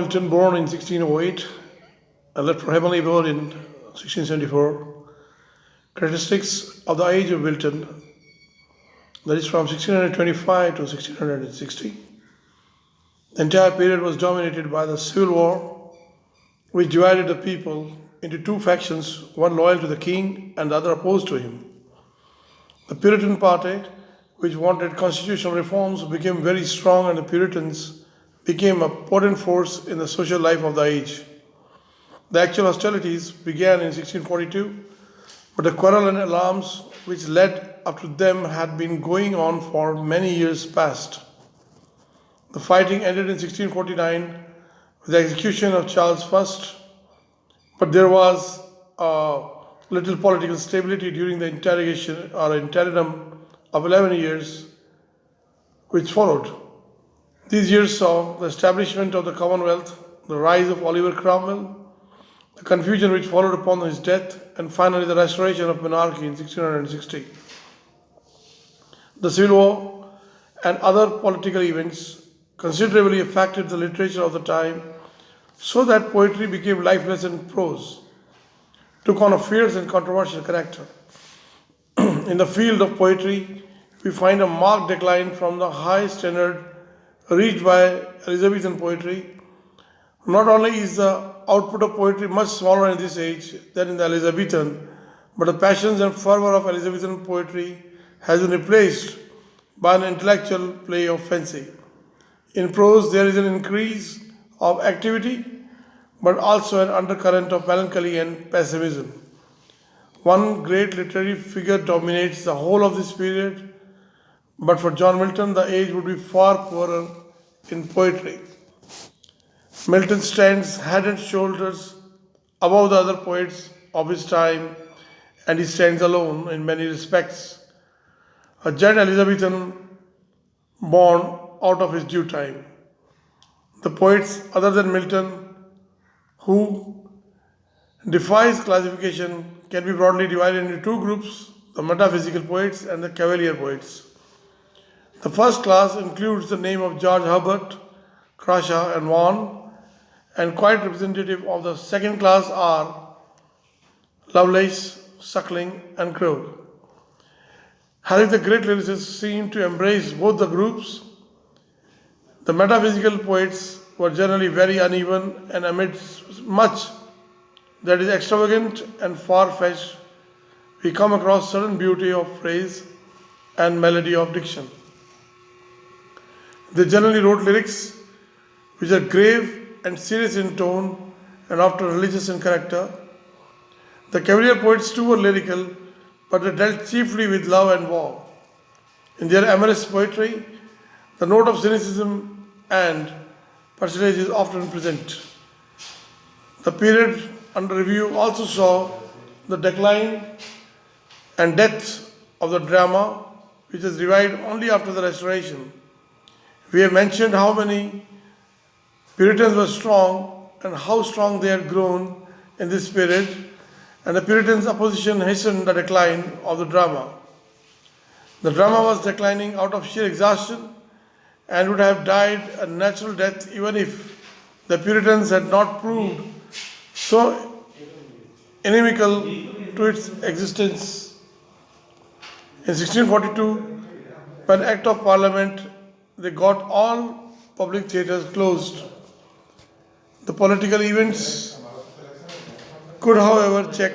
Milton, born in 1608 and left for heavenly abode in 1674. Characteristics of the age of Milton, that is from 1625 to 1660. The entire period was dominated by the civil war, which divided the people into two factions, one loyal to the king and the other opposed to him. The Puritan party, which wanted constitutional reforms, became very strong, and the Puritans became a potent force in the social life of the age. The actual hostilities began in 1642, but the quarrel and alarms which led up to them had been going on for many years past. The fighting ended in 1649 with the execution of Charles I, but there was little political stability during the interrogation or interim of 11 years which followed. These years saw the establishment of the Commonwealth, the rise of Oliver Cromwell, the confusion which followed upon his death, and finally the restoration of monarchy in 1660. The Civil War and other political events considerably affected the literature of the time, so that poetry became lifeless and prose took on a fierce and controversial character. In the field of poetry, we find a marked decline from the high standard reached by Elizabethan poetry. Not only is the output of poetry much smaller in this age than in the Elizabethan, but the passions and fervor of Elizabethan poetry has been replaced by an intellectual play of fancy. In prose, there is an increase of activity, but also an undercurrent of melancholy and pessimism. One great literary figure dominates the whole of this period, but for John Milton, the age would be far poorer in poetry. Milton stands head and shoulders above the other poets of his time, and he stands alone in many respects. A giant Elizabethan born out of his due time. The poets other than Milton who defies classification can be broadly divided into two groups, the metaphysical poets and the cavalier poets. The first class includes the name of George Herbert, Crashaw and Vaughan, and quite representative of the second class are Lovelace, Suckling and Crowe. Harris, the great lyricist, seemed to embrace both the groups. The metaphysical poets were generally very uneven, and amidst much that is extravagant and far-fetched, we come across certain beauty of phrase and melody of diction. They generally wrote lyrics which are grave and serious in tone and often religious in character. The cavalier poets too were lyrical, but they dealt chiefly with love and war. In their amorous poetry, the note of cynicism and personage is often present. The period under review also saw the decline and death of the drama, which was revived only after the Restoration. We have mentioned how many Puritans were strong and how strong they had grown in this period, and the Puritans' opposition hastened the decline of the drama. The drama was declining out of sheer exhaustion and would have died a natural death even if the Puritans had not proved so inimical to its existence. In 1642, by an act of parliament, they got all public theatres closed. The political events could, however, check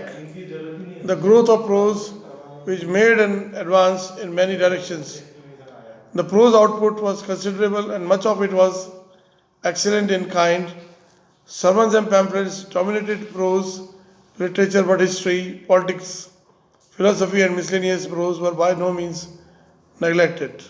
the growth of prose, which made an advance in many directions. The prose output was considerable, and much of it was excellent in kind. Sermons and pamphlets dominated prose literature, but history, politics, philosophy, and miscellaneous prose were by no means neglected.